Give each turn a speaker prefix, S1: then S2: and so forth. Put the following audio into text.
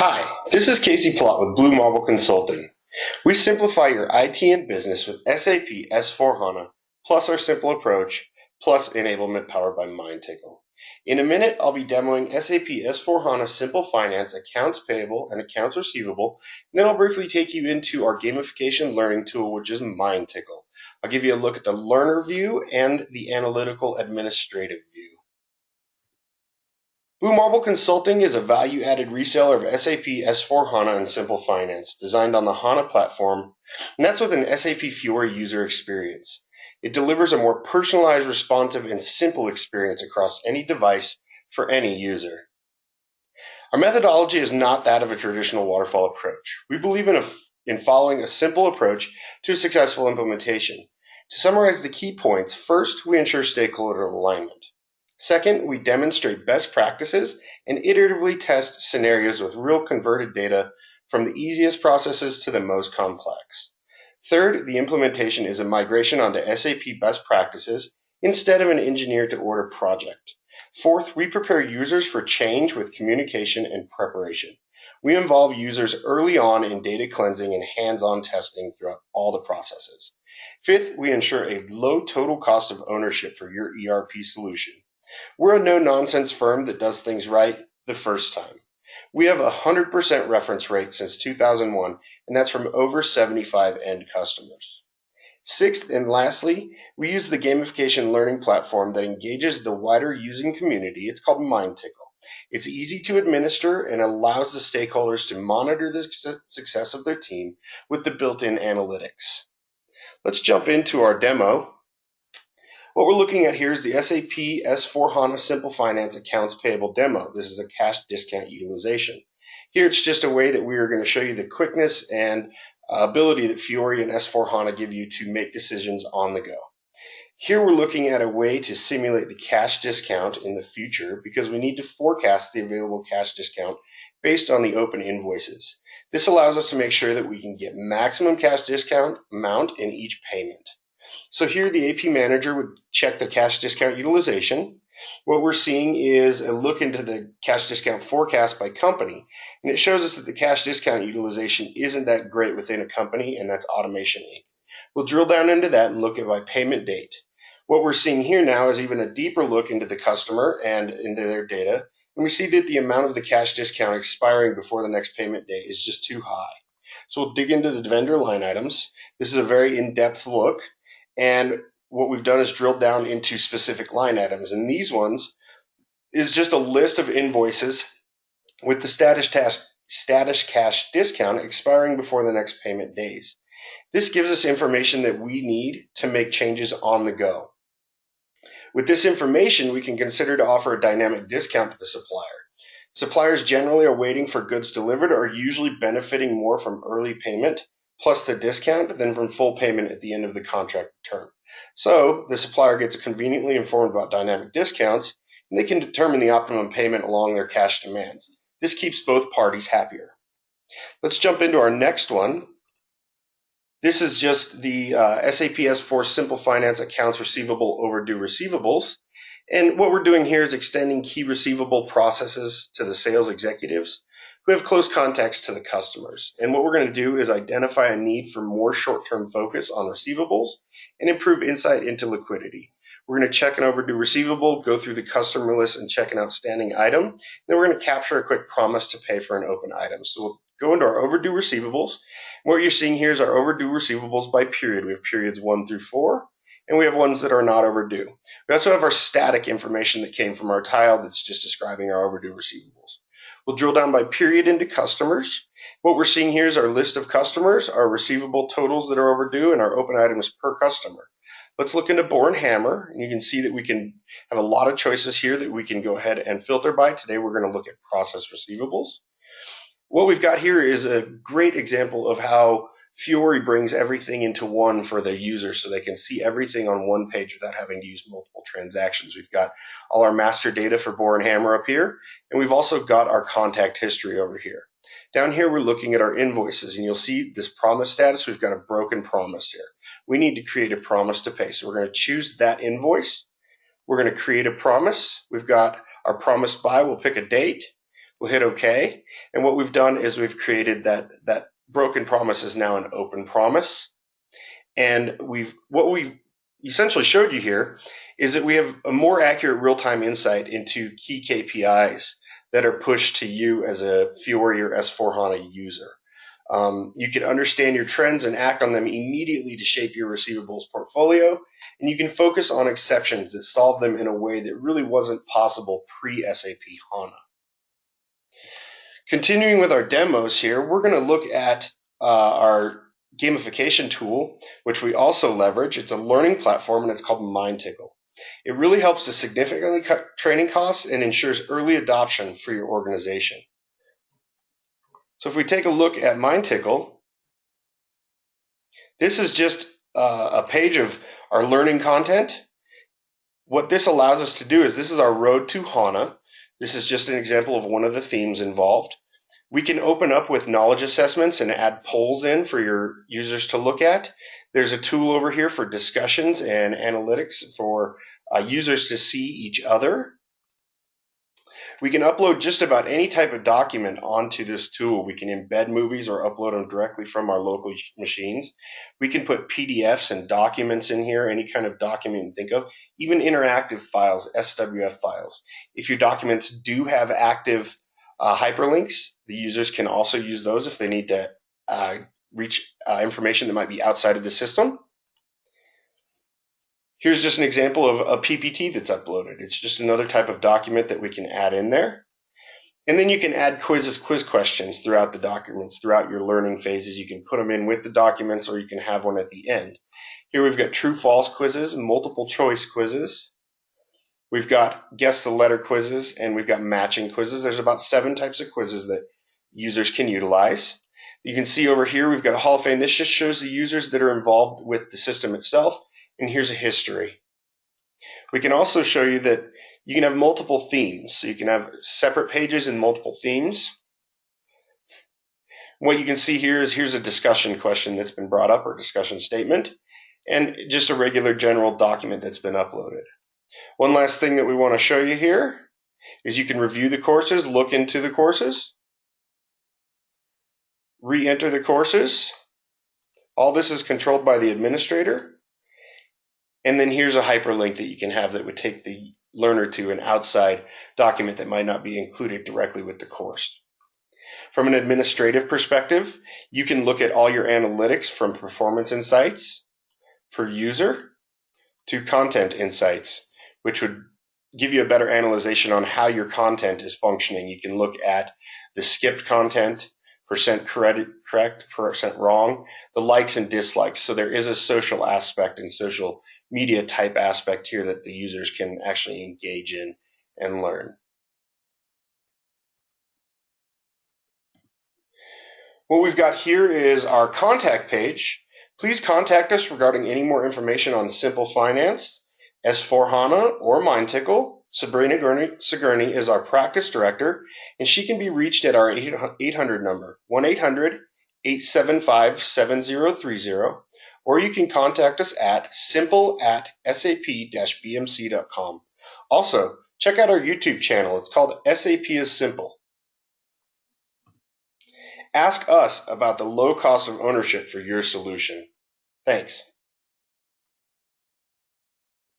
S1: Hi, this is Casey Plott with Blue Marble Consulting. We simplify your IT and business with SAP S/4HANA, plus our simple approach, plus enablement powered by MindTickle. In a minute, I'll be demoing SAP S/4HANA Simple Finance Accounts Payable and Accounts Receivable, and then I'll briefly take you into our gamification learning tool, which is MindTickle. I'll give you a look at the learner view and the analytical administrative view. Blue Marble Consulting is a value-added reseller of SAP S/4HANA and Simple Finance, designed on the HANA platform, and that's with an SAP Fiori user experience. It delivers a more personalized, responsive, and simple experience across any device for any user. Our methodology is not that of a traditional waterfall approach. We believe in following a simple approach to a successful implementation. To summarize the key points, first, we ensure stakeholder alignment. Second, we demonstrate best practices and iteratively test scenarios with real converted data from the easiest processes to the most complex. Third, the implementation is a migration onto SAP best practices instead of an engineer-to-order project. Fourth, we prepare users for change with communication and preparation. We involve users early on in data cleansing and hands-on testing throughout all the processes. Fifth, we ensure a low total cost of ownership for your ERP solution. We're a no-nonsense firm that does things right the first time. We have a 100% reference rate since 2001, and that's from over 75 end customers. Sixth and lastly, we use the gamification learning platform that engages the wider using community. It's called MindTickle. It's easy to administer and allows the stakeholders to monitor the success of their team with the built-in analytics. Let's jump into our demo. What we're looking at here is the SAP S/4HANA Simple Finance Accounts Payable demo. This is a cash discount utilization. Here it's just a way that we are going to show you the quickness and ability that Fiori and S/4HANA give you to make decisions on the go. Here we're looking at a way to simulate the cash discount in the future because we need to forecast the available cash discount based on the open invoices. This allows us to make sure that we can get maximum cash discount amount in each payment. So here the AP manager would check the cash discount utilization. What we're seeing is a look into the cash discount forecast by company, and it shows us that the cash discount utilization isn't that great within a company, and that's Automation Inc. We'll drill down into that and look at by payment date. What we're seeing here now is even a deeper look into the customer and into their data, and we see that the amount of the cash discount expiring before the next payment date is just too high. So we'll dig into the vendor line items. This is a very in-depth look. And what we've done is drilled down into specific line items. And these ones is just a list of invoices with the status cash discount expiring before the next payment days. This gives us information that we need to make changes on the go. With this information, we can consider to offer a dynamic discount to the supplier. Suppliers generally are waiting for goods delivered or are usually benefiting more from early payment plus the discount than from full payment at the end of the contract term. So the supplier gets conveniently informed about dynamic discounts, and they can determine the optimum payment along their cash demands. This keeps both parties happier. Let's jump into our next one. This is just the SAP S/4 Simple Finance Accounts Receivable Overdue Receivables. And what we're doing here is extending key receivable processes to the sales executives who have close contacts to the customers. And what we're going to do is identify a need for more short-term focus on receivables and improve insight into liquidity. We're going to check an overdue receivable, go through the customer list and check an outstanding item. Then we're going to capture a quick promise to pay for an open item. So we'll go into our overdue receivables. What you're seeing here is our overdue receivables by period. We have periods 1 through 4, and we have ones that are not overdue. We also have our static information that came from our tile that's just describing our overdue receivables. We'll drill down by period into customers. What we're seeing here is our list of customers, our receivable totals that are overdue, and our open items per customer. Let's look into Bohr & Hammer, and you can see that we can have a lot of choices here that we can go ahead and filter by. Today we're going to look at process receivables. What we've got here is a great example of how Fiori brings everything into one for the user so they can see everything on one page without having to use multiple transactions. We've got all our master data for Bohr & Hammer up here, and we've also got our contact history over here. Down here we're looking at our invoices, and you'll see this promise status. We've got a broken promise here. We need to create a promise to pay. So we're going to choose that invoice. We're going to create a promise. We've got our promise by. We'll pick a date. We'll hit OK, and what we've done is we've created that broken promise is now an open promise. And what we've essentially showed you here is that we have a more accurate real-time insight into key KPIs that are pushed to you as a Fiori or S4HANA user. You can understand your trends and act on them immediately to shape your receivables portfolio, and you can focus on exceptions that solve them in a way that really wasn't possible pre-SAP HANA. Continuing with our demos here, we're going to look at our gamification tool, which we also leverage. It's a learning platform, and it's called MindTickle. It really helps to significantly cut training costs and ensures early adoption for your organization. So if we take a look at MindTickle, this is just a page of our learning content. What this allows us to do is this is our road to HANA. This is just an example of one of the themes involved. We can open up with knowledge assessments and add polls in for your users to look at. There's a tool over here for discussions and analytics for users to see each other. We can upload just about any type of document onto this tool. We can embed movies or upload them directly from our local machines. We can put PDFs and documents in here, any kind of document you think of, even interactive files, SWF files. If your documents do have active hyperlinks, the users can also use those if they need to reach information that might be outside of the system. Here's just an example of a PPT that's uploaded. It's just another type of document that we can add in there. And then you can add quiz questions throughout the documents, throughout your learning phases. You can put them in with the documents, or you can have one at the end. Here we've got true-false quizzes, multiple choice quizzes. We've got guess the letter quizzes, and we've got matching quizzes. There's about 7 types of quizzes that users can utilize. You can see over here we've got a Hall of Fame. This just shows the users that are involved with the system itself. And here's a history. We can also show you that you can have multiple themes. So you can have separate pages and multiple themes. What you can see here is here's a discussion question that's been brought up, or discussion statement, and just a regular general document that's been uploaded. One last thing that we want to show you here is you can review the courses, look into the courses, re-enter the courses. All this is controlled by the administrator. And then here's a hyperlink that you can have that would take the learner to an outside document that might not be included directly with the course. From an administrative perspective, you can look at all your analytics from performance insights per user to content insights, which would give you a better analysis on how your content is functioning. You can look at the skipped content, percent correct, percent wrong, the likes and dislikes. So there is a social aspect and social media type aspect here that the users can actually engage in and learn. What we've got here is our contact page. Please contact us regarding any more information on Simple Finance, S4HANA, or MindTickle. Sabrina Sigourney is our practice director, and she can be reached at our 800 number, 1-800-875-7030. Or you can contact us at simple@sap-bmc.com. Also, check out our YouTube channel. It's called SAP is Simple. Ask us about the low cost of ownership for your solution. Thanks.